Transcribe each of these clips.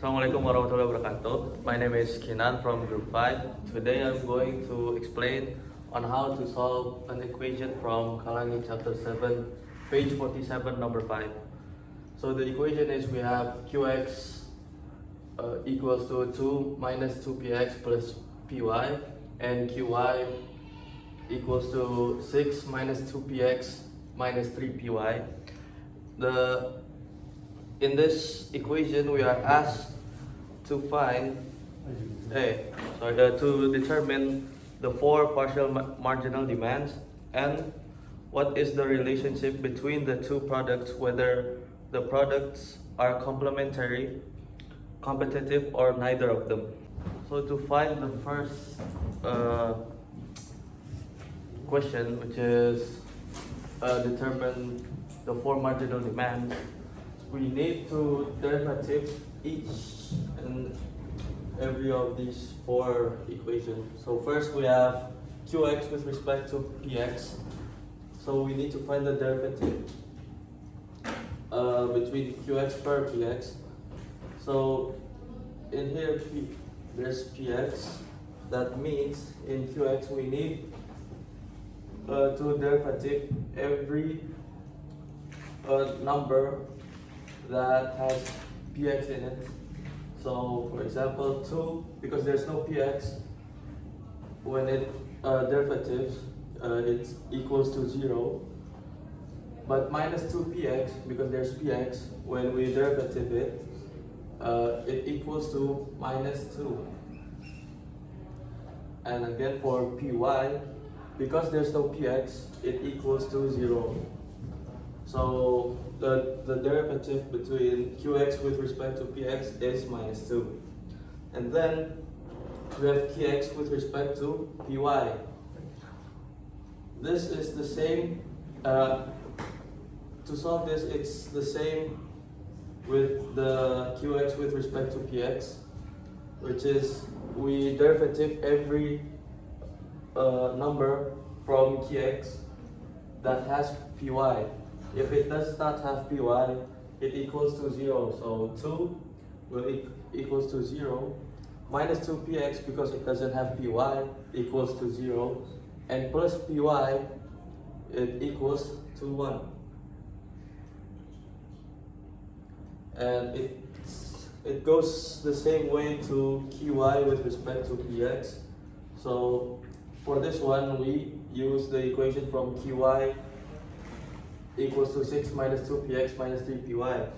Assalamualaikum warahmatullahi wabarakatuh. My name is Kinan from Group 5. Today I'm going to explain on how to solve an equation from Kalangi chapter 7, page 47, number 5. So the equation is we have qx equals to 2 minus 2px plus py, and qy equals to 6 minus 2px minus 3py. In this equation, we are asked to to determine the four partial marginal demands and what is the relationship between the two products, whether the products are complementary, competitive, or neither of them. So to find the first question, which is determine the four marginal demands, we need to derivative each and every of these four equations. So first we have qx with respect to px. So we need to find the derivative between qx per px. So in here there's px. That means in qx we need to derivative every number that has px in it. So for example 2, because there's no px, when it derivatives it equals to 0. But minus 2px, because there's px, when we derivative it, it equals to minus 2. And again for py, because there's no px, it equals to 0. So the derivative between qx with respect to px is minus 2. And then we have kx with respect to py. This is the same, to solve this, it's the same with the qx with respect to px, which is we derivative every number from kx that has py. If it does not have py, it equals to 0. So 2 will equals to 0. Minus 2px, because it doesn't have py, equals to 0. And plus py, it equals to 1. And it goes the same way to qy with respect to px. So for this one, we use the equation from qy equals to 6 minus 2px minus 3py.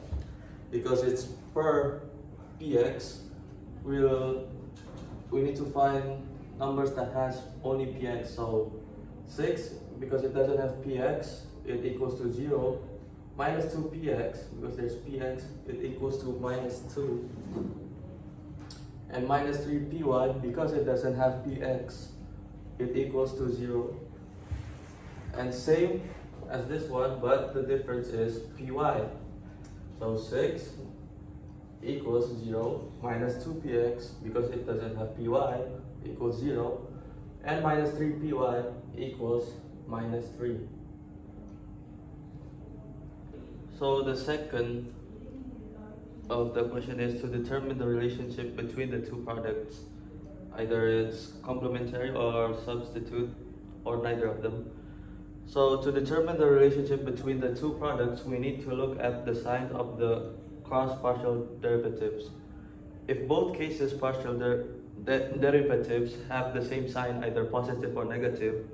Because it's per px, we need to find numbers that has only px. So 6, because it doesn't have px, it equals to 0. Minus 2px, because there's px, it equals to minus 2. And minus 3py, because it doesn't have px, it equals to 0. And same as this one, but the difference is py. So 6 equals 0, minus 2px, because it doesn't have py, equals 0, and minus 3py equals minus 3. So the second of the question is to determine the relationship between the two products. Either it's complementary or substitute, or neither of them. So to determine the relationship between the two products, we need to look at the signs of the cross partial derivatives. If both cases partial derivatives have the same sign, either positive or negative,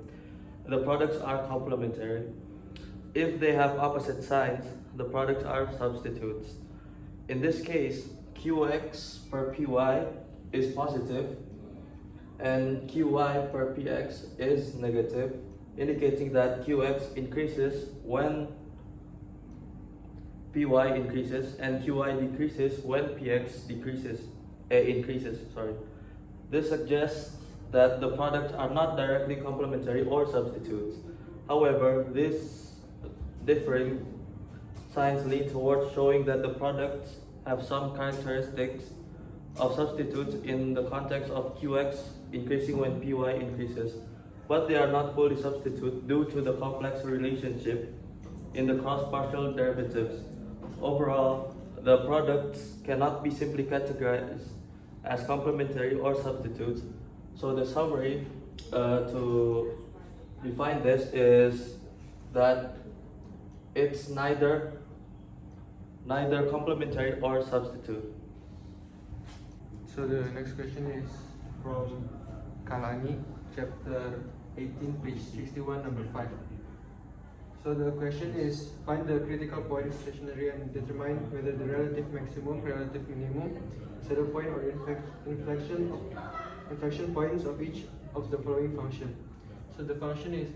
the products are complementary. If they have opposite signs, the products are substitutes. In this case, qx per py is positive and qy per px is negative, indicating that qx increases when py increases and qy decreases when px increases. This suggests that the products are not directly complementary or substitutes. However, these differing signs lead towards showing that the products have some characteristics of substitutes in the context of qx increasing when py increases, but they are not fully substitute due to the complex relationship in the cross partial derivatives. Overall, the products cannot be simply categorized as complementary or substitutes. So the summary to define this is that it's neither complementary or substitute. So the next question is from Kalani, chapter 18, page 61, number 5. So the question is, find the critical point stationary and determine whether the relative maximum, relative minimum, saddle point or inflection points of each of the following function. So the function is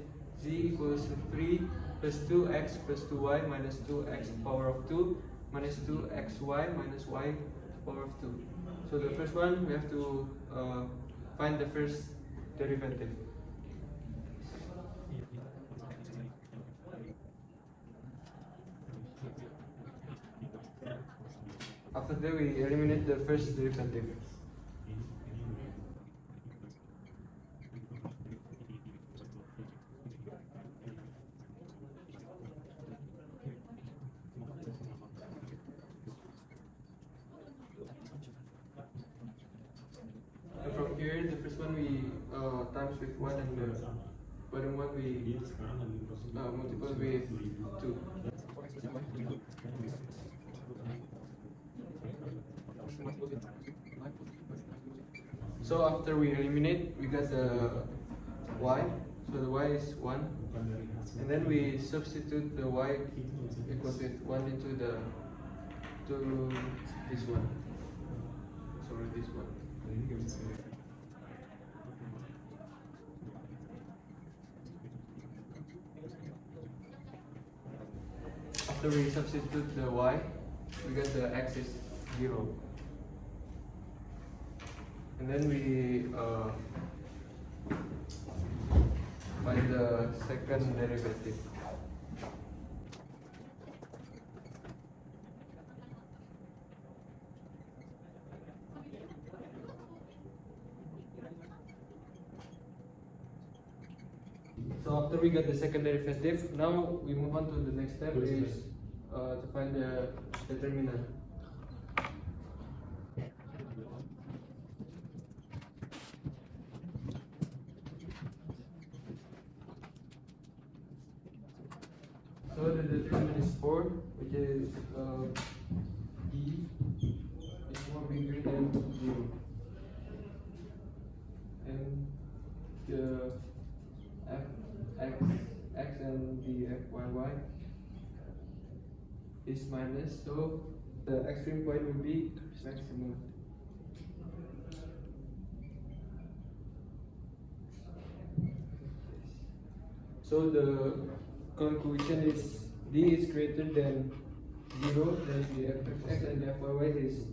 z equals 3 plus 2x plus 2y minus 2x power of 2 minus 2xy minus y power of 2. So the first one, we have to find the first derivative. After that, we eliminate the first derivative. And from here, the first one we times with 1 and the bottom one we multiply with 2. So after we eliminate, we got the y. So the y is 1. And then we substitute the y equals with 1 into this one. Sorry, this one. After we substitute the y, we get the x is 0. And then we find the second derivative. So after we get the second derivative, now we move on to the next step is to find the determinant. So the determinant is 4, which is d is more bigger than 0. And the x and the fyy is minus, so the extreme point will be maximum. So the conclusion is d is greater than 0, then the fx and the fyy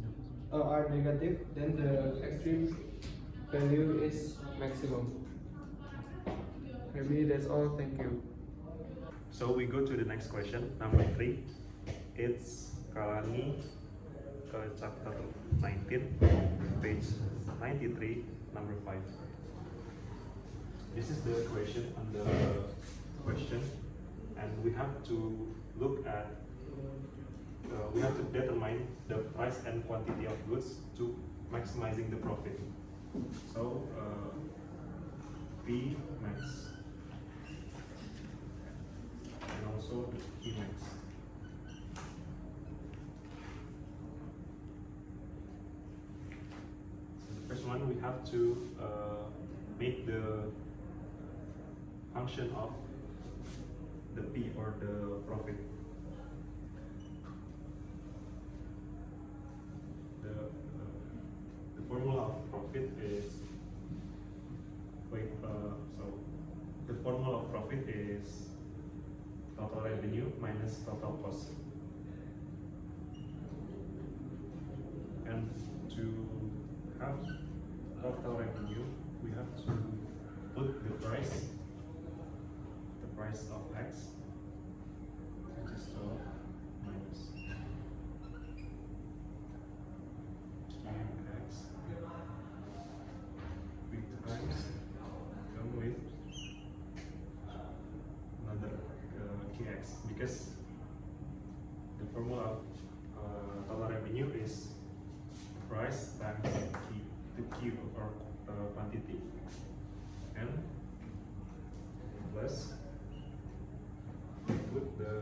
are negative, then the extreme value is maximum. Maybe that's all. Thank you. So we go to the next question, number 3. It's Kalani, chapter 19, page 93, number 5. This is the question on the question, and we have to look at, we have to determine the price and quantity of goods to maximizing the profit. So P max and also the P max. So the first one, we have to make the function of the P or the profit. The formula of profit is so the formula of profit is total revenue minus total cost. And to have total revenue, we have to put the price of x, which is 12 minus qx, with times come with another kx, because the formula of total times the q or quantity, and plus we put the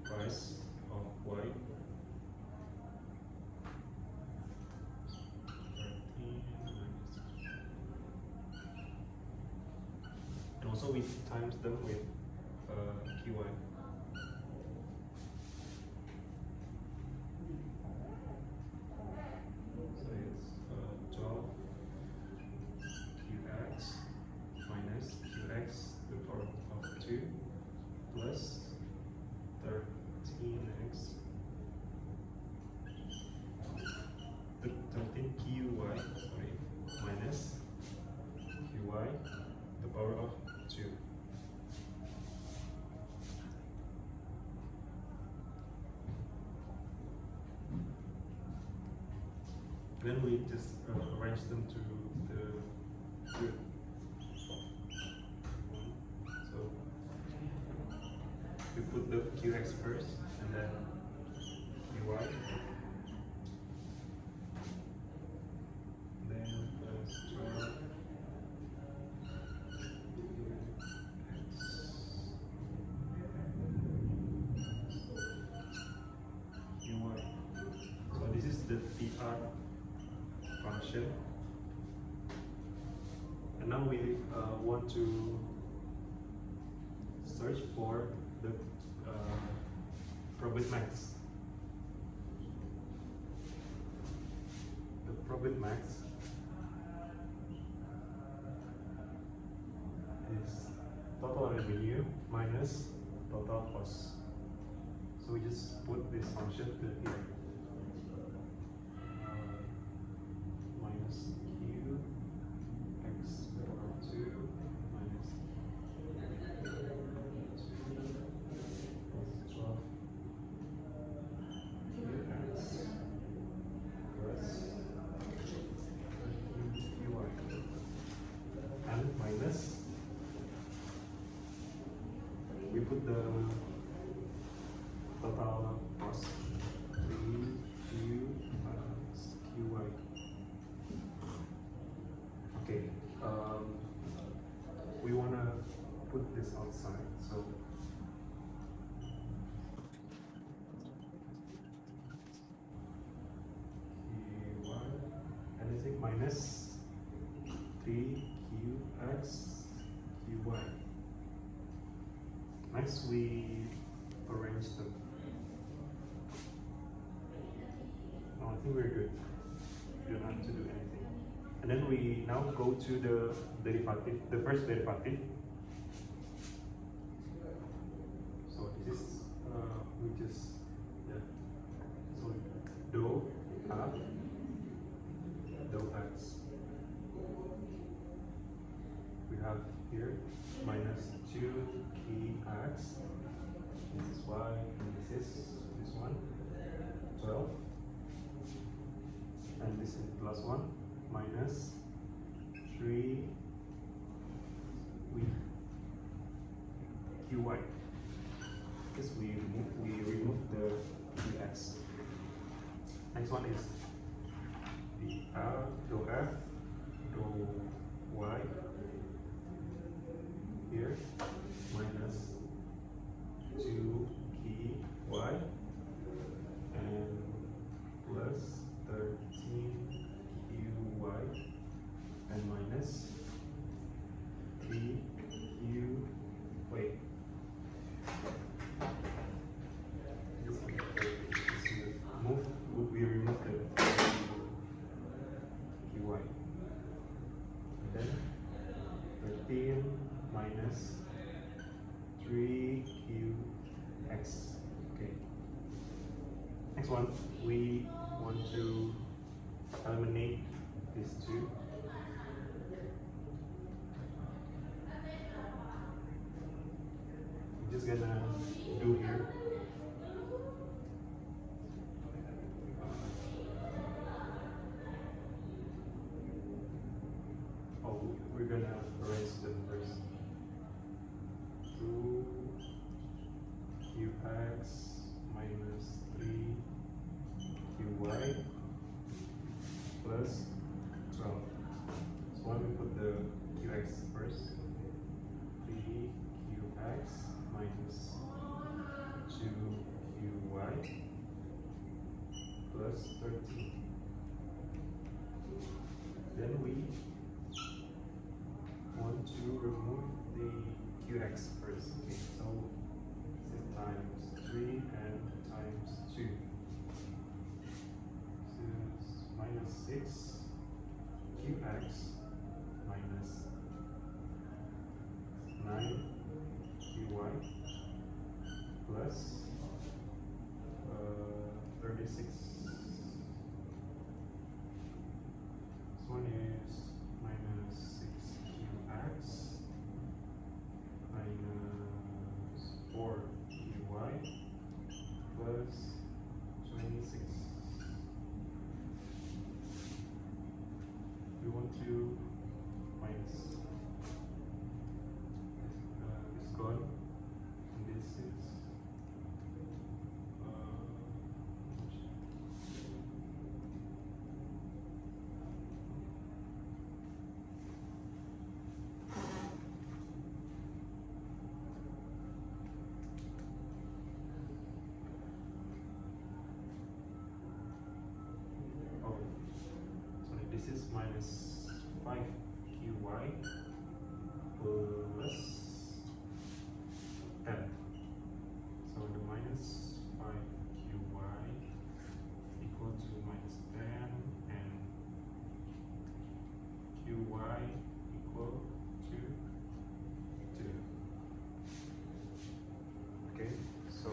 price of y 13 and also we times them with qy. So it's 12 qx minus qx to the power of 2 plus 13x 13qy, sorry, minus qy to the power of 2. Then we just arrange them to the group. So we put the qx first and then qy, then plus 12 qy. So this is the PR function, and now we want to search for the probit max. The probit max is total revenue minus total cost. So we just put this function to here. Minus q x power 2 minus 12 qx plus qy and minus, we put the total cost 3q plus qy. Okay, we want to put this outside, so qy, anything minus 3qx qy. Next, we arrange them. No, I think we're good. You don't have to do anything. And then we now go to the derivative, the first derivative. So this is, we just, yeah. So dou half, dou x. We have here minus 2px. This is y, and this is this one, 12. And this is plus 1 minus 3 with qy. Because we remove the qx. Next one is the dou f dou y here minus 2 key y and plus 13 qy and minus 3 q, wait, we remove the qy and then 13 minus 3qx. Okay. Next one, we want to eliminate these two. I'm just gonna do here. Oh, we're gonna erase them first. 2 qx minus 3 qy qx first. Okay, so this is times 3 and times 2. So it's minus 6 qx minus 9 qy plus 36. This one is minus 6qx minus 4qy plus 26. We want to minus this gone, and this is oh, sorry, this is minus 5qy plus 10. So the minus 5qy equal to minus 10 and qy equal to 2. Okay, so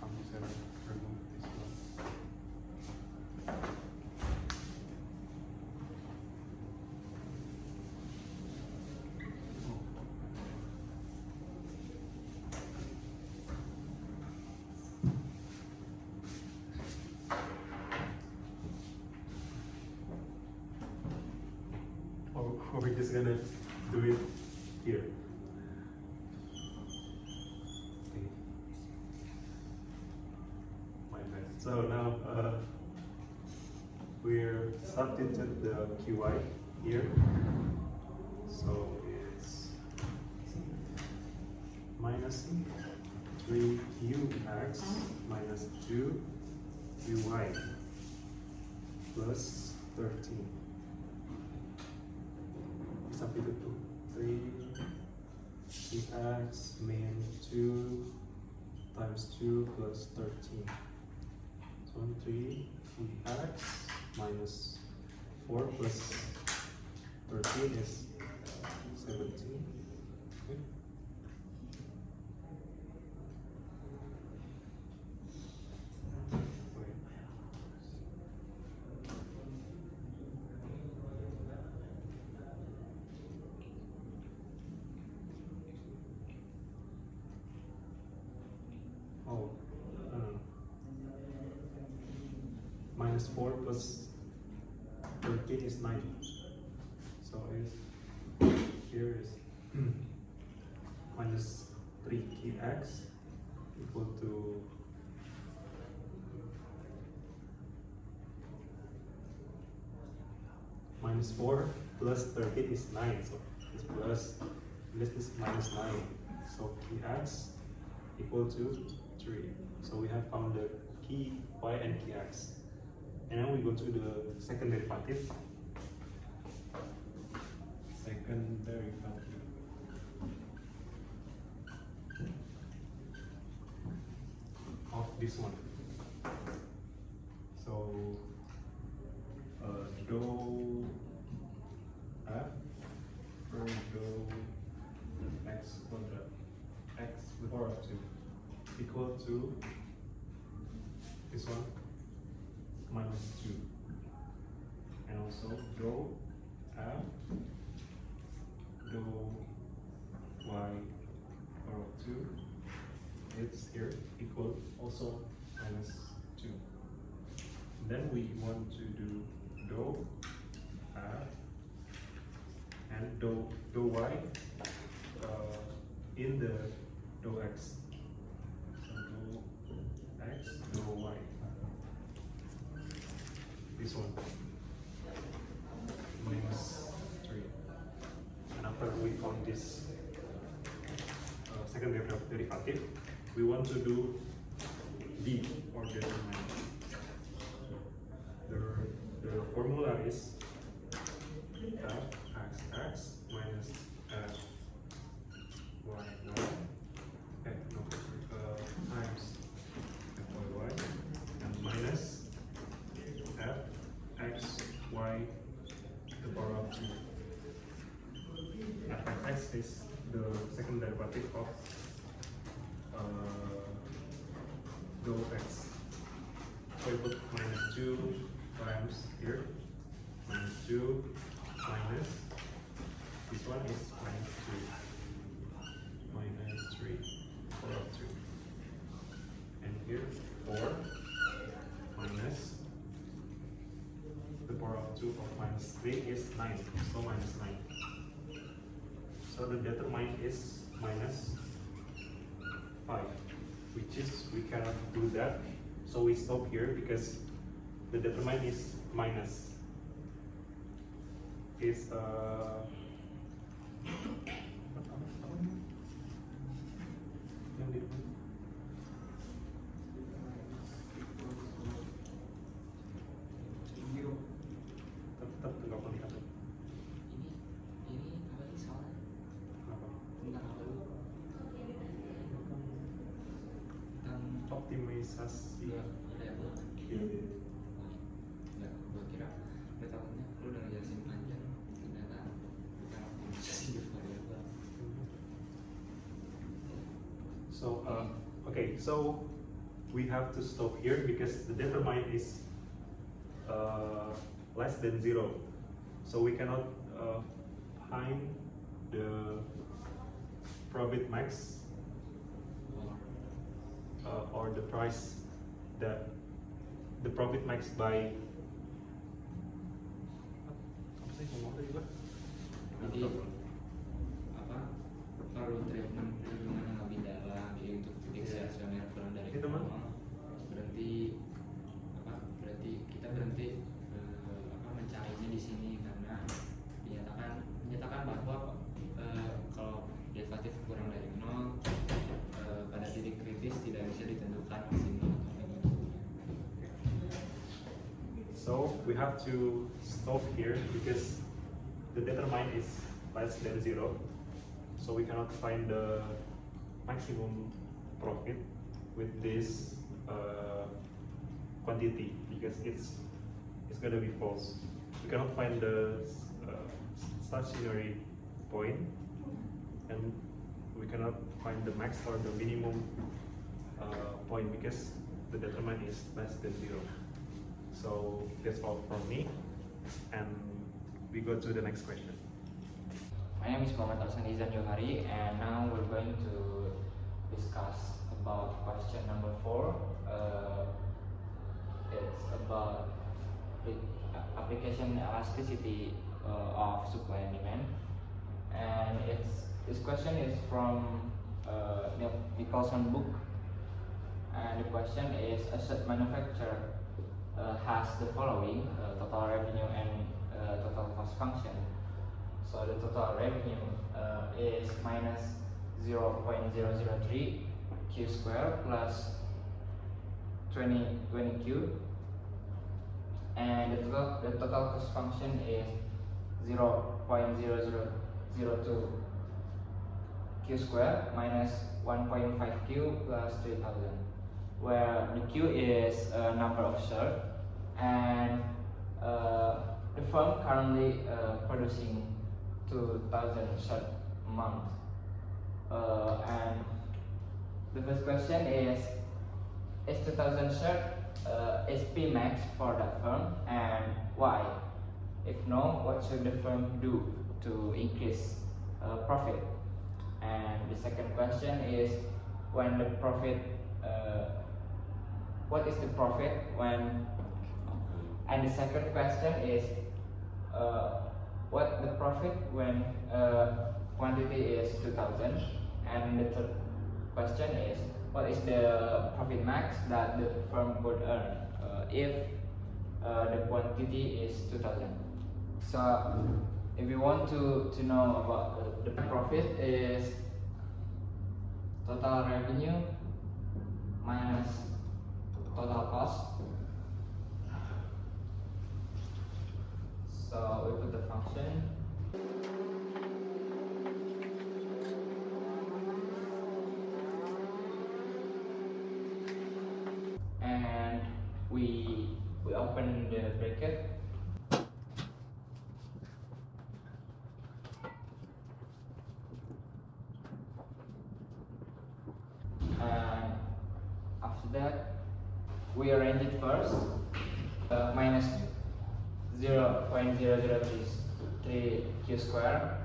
I'm just gonna remove this one. Or we're just gonna do it here. Okay. My bad. So now we're substitute the qy here. So it's minus 3qx minus 2qy plus 13. Substitute to 3qx main 2 times 2 plus 13. So 3qx minus 4 plus 13 is 17. Okay. Wait. Oh, minus 4 plus 13 is 9. So here is minus 3qx equal to minus 4 plus 13 is 9. So it's plus, this is minus 9. So qx equal to 3. So we have found the key y and key x. And now we go to the second derivative. Second derivative of this one. So dou f per dou x quadrat x with power of 2 equal to this one minus 2, and also dou f dou y power of 2, it's here equal also minus 2. Then we want to do dou f and dou y in the dou x. So dou x dou y. This one minus 3. And after we found this second derivative, we want to do d, or determinant. The formula is f x minus by the power of 2. Fx is the second derivative of dou x. So we put minus 2 times here, minus 2 minus, this one is minus 3, minus 3, power of 2. And here 4 minus the power of 2 of minus 3 is 9, so minus 9. So the determinant is minus 5, which is, we cannot do that. So we stop here because the determinant is minus. Is yang di depan. Tetap nggak boleh dikata. Ini apa sih soalnya? Kenapa? Tentang apa lu? Tentang Optimisasi. ya variabel. Iya. Enggak, gua kira gak tahunya lu udah ngejelasin panjang ternyata bukan optimisasi variabel. So okay, so we have to stop here because the determinant is less than 0. So we cannot find the profit max or the price that the profit max by apa sih ngomong tadi gua? Jadi apa perlu treatment perlindungan yang lebih dalam jadi untuk deteksi aksioner kurang dari Itu mah? berarti apa berarti kita berhenti apa mencarinya di sini karena menyatakan bahwa kalau derivatif kurang dari 0 pada titik kritis tidak bisa ditentukan maksimal atau minimum. So we have to stop here because the determinant is less than 0. So we cannot find the maximum profit with this quantity because it's gonna be false. We cannot find the stationary point, and we cannot find the max or the minimum point because the determinant is less than 0. So that's all from me, and we go to the next question. My name is Muhammad Arsan Izan Johari, and now we're going to discuss about question number 4. It's about the application elasticity of supply and demand, and this question is from Neil Nicholson book, and the question is: a such manufacturer has the following total revenue and total cost function. So the total revenue is minus 0.003 q square plus 20 q, and the total cost function is 0.0002 q square minus 1.5 q plus 3000, where the q is number of shares, and the firm currently producing 2000 shares a month. And the first question is 2000 shares is P max for that firm, and why? If no, what should the firm do to increase profit? And the second question is when the profit, what is the profit when? And the second question is what the profit when quantity is 2000, and the third question is what is the profit max that the firm could earn if the quantity is 2000. So if you want to know about the profit is total revenue minus total cost. So we put the function. And we open the bracket. we arrange it first. Minus 0.0033 q square,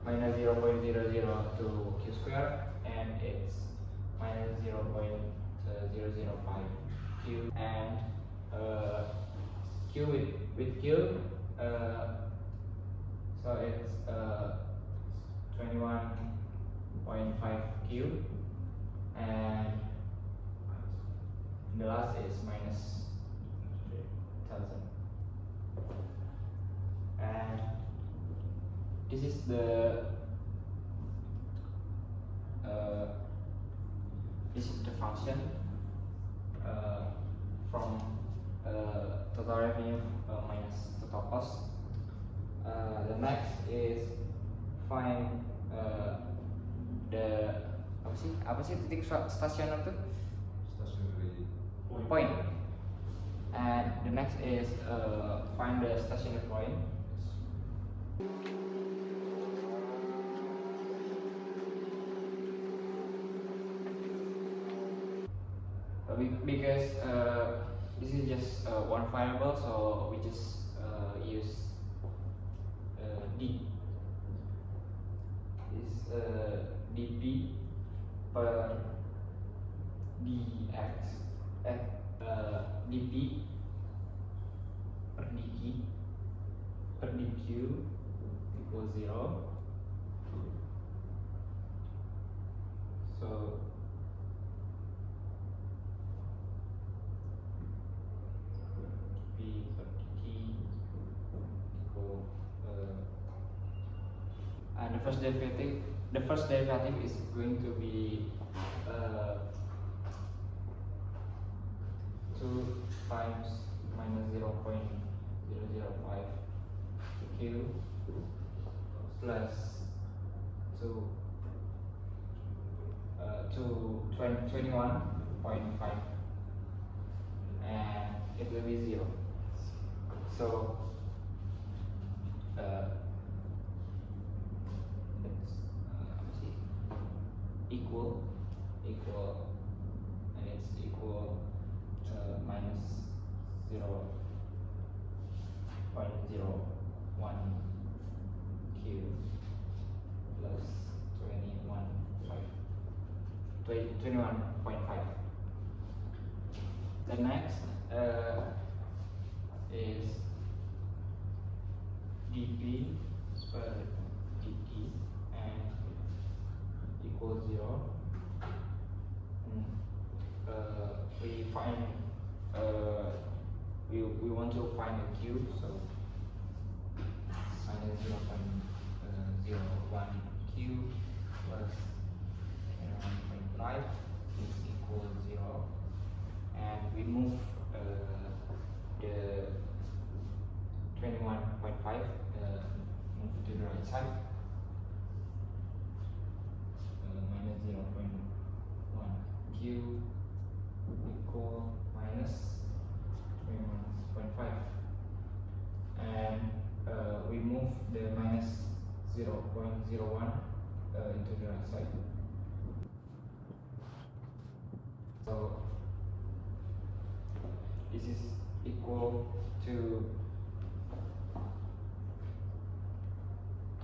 minus 0.002 q square, and it's minus 0.005 q, and q with q, so it's 21.5 q, and the last is minus 1000. And this is the function from total revenue minus total cost. The next is find the apa sih titik stasioner tuh? Point. And the next is find the stationary point. Because this is just one variable, so we just use d. Is dp per dx dp per dq equals 0. So p per dt equal and the first derivative is going to be 2 times minus 0.005 q plus 21.5, and it will be 0. So it's equal, and it's equal minus 0.01 q plus 21.5. The next is dp per dt and equals 0. We find we want to find a q, so minus 0.01 q plus 1.5 is equal 0, and we move the 21.5 move to the right side. Minus 0.1 q equal minus 21.5, and we move the minus 0.01 into the right side. So this is equal to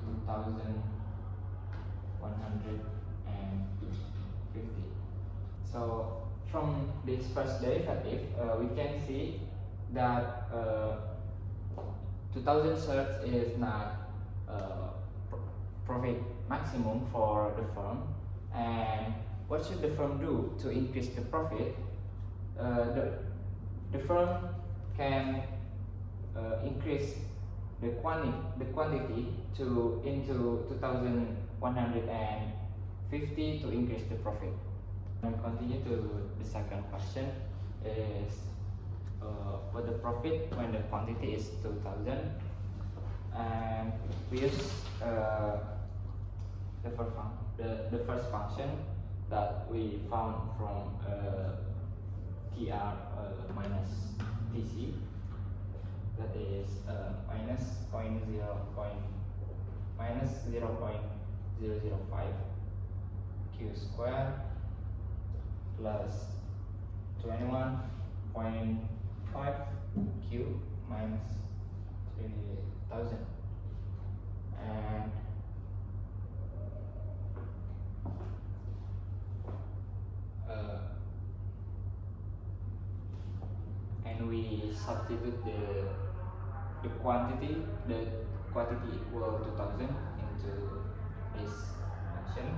2150. So from this first derivative, we can see that 2000 Hz is not profit maximum for the firm. And what should the firm do to increase the profit? The firm can increase the quantity into 2150 to increase the profit. And continue to the second question is for the profit when the quantity is 2000, and we use the first function that we found from TR minus TC, that is minus 0.005 q square plus 21 1.5 Q minus 3000, and we substitute the quantity equal to 1000 into this function.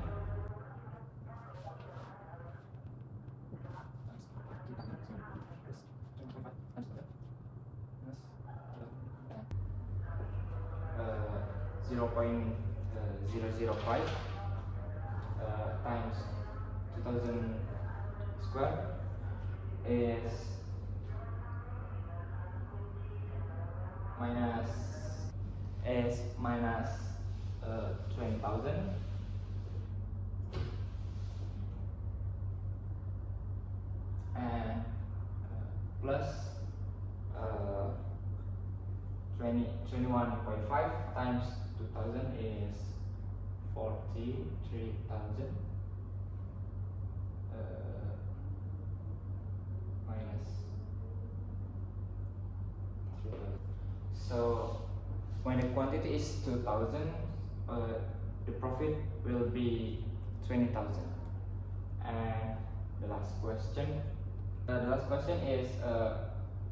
Uh, 0.005 times 2000 square is minus 20,000 and plus 21.5 times 2000 is 43,000 minus 3,000. So when the quantity is 2,000, the profit will be 20,000. And the last question is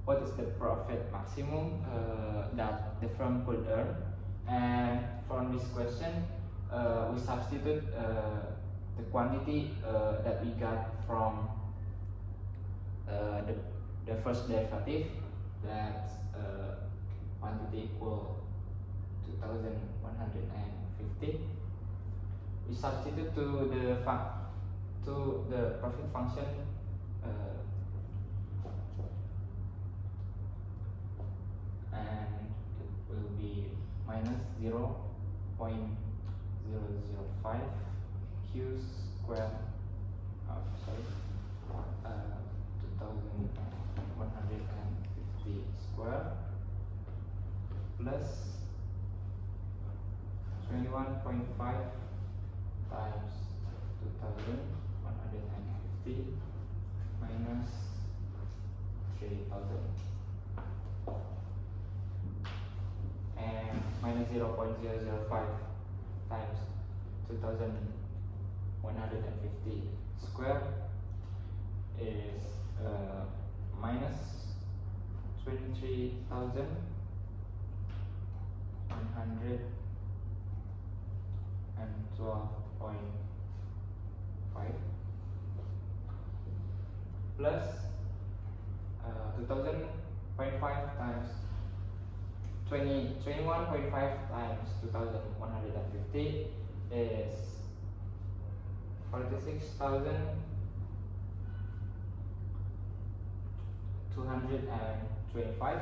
what is the profit maximum that the firm could earn? And from this question, we substitute the quantity that we got from the first derivative, that's quantity equal 2150. We substitute to the profit function and it will be minus 0.005 Q square 2150 square plus 21.5 times 2150 minus 3000 and minus 0.005 times 2150 square is minus 23,112.5 plus 21.5 times 21.5 times 2150 is 46,225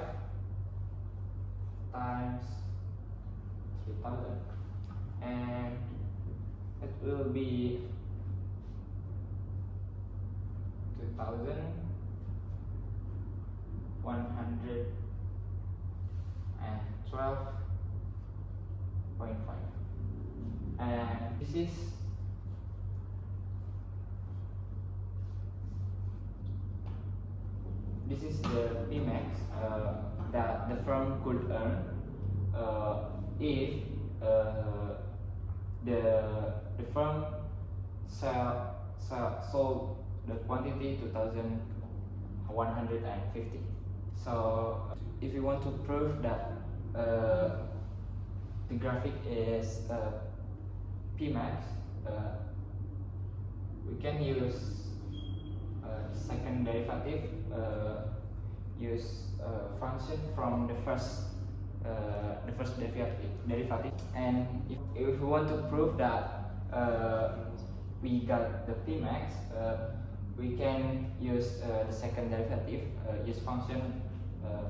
times 3,000, and it will be 2,112.5, and this is the Pmax that the firm could earn if the firm sold the quantity 2,150. So if you want to prove that the graphic is Pmax, we can use second derivative, use function from the first derivative, and if we want to prove that we got the Pmax, we can use the second derivative, use function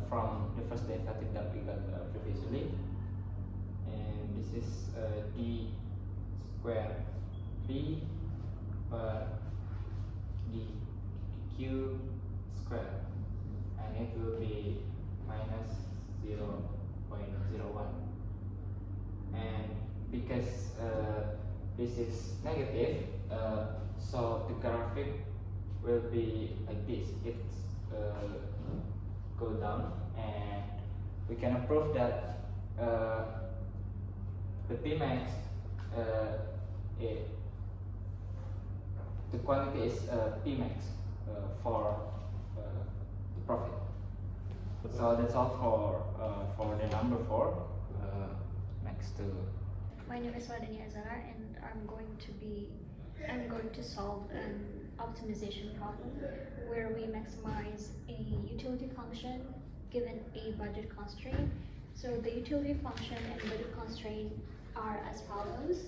from the first derivative that we got previously, and this is d square b per dq square, and it will be minus 0.01, and because this is negative, so the graphic will be like this. It's go down, and we can prove that the Pmax the quantity is Pmax for the profit. So that's all for the number 4. Next to My name is Wadani Azara, and I'm going to solve an optimization problem where we maximize a utility function given a budget constraint. So the utility function and budget constraint are as follows.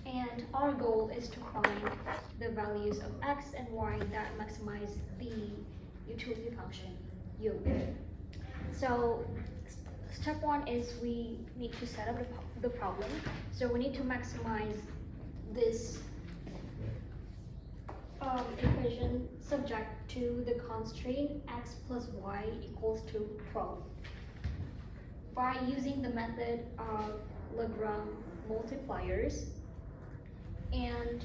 And our goal is to find the values of x and y that maximize the utility function u. So step 1 is we need to set up the problem. So we need to maximize this equation subject to the constraint x plus y equals to 12 by using the method of Lagrange multipliers. And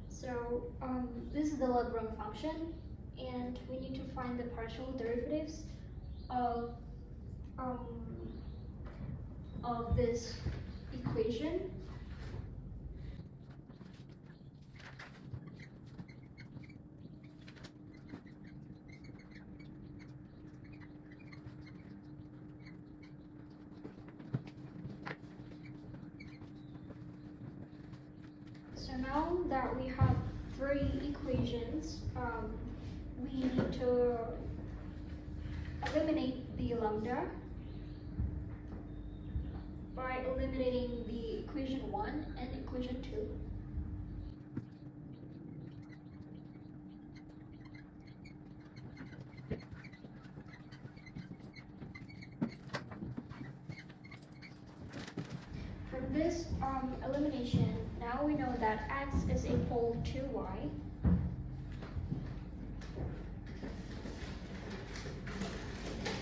so this is the Lagrange function, and we need to find the partial derivatives of this equation. So now that we have 3 equations, we need to eliminate the lambda by eliminating the equation 1 and equation 2. From this elimination, now we know that x is equal to y.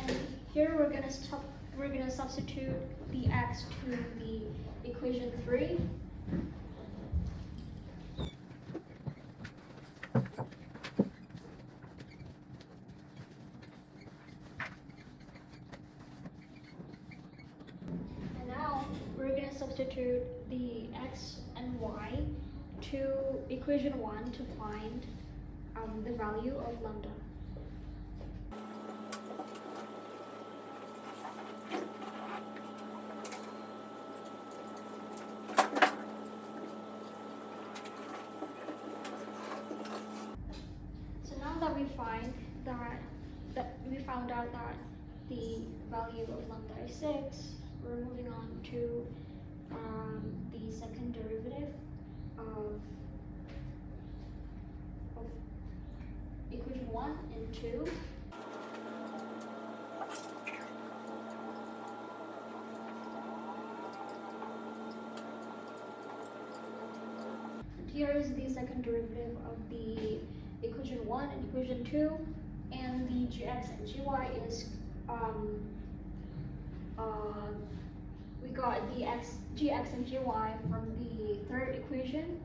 And here we're gonna substitute the x to the equation 3. And now we're gonna substitute the x and y to equation 1 to find the value of lambda. So now that we found out that the value of lambda is 6, we're moving on to the second derivative of equation 1 and 2. Here is the second derivative of the equation 1 and equation 2, and the gx and gy is we got the gx and gy from the third equation,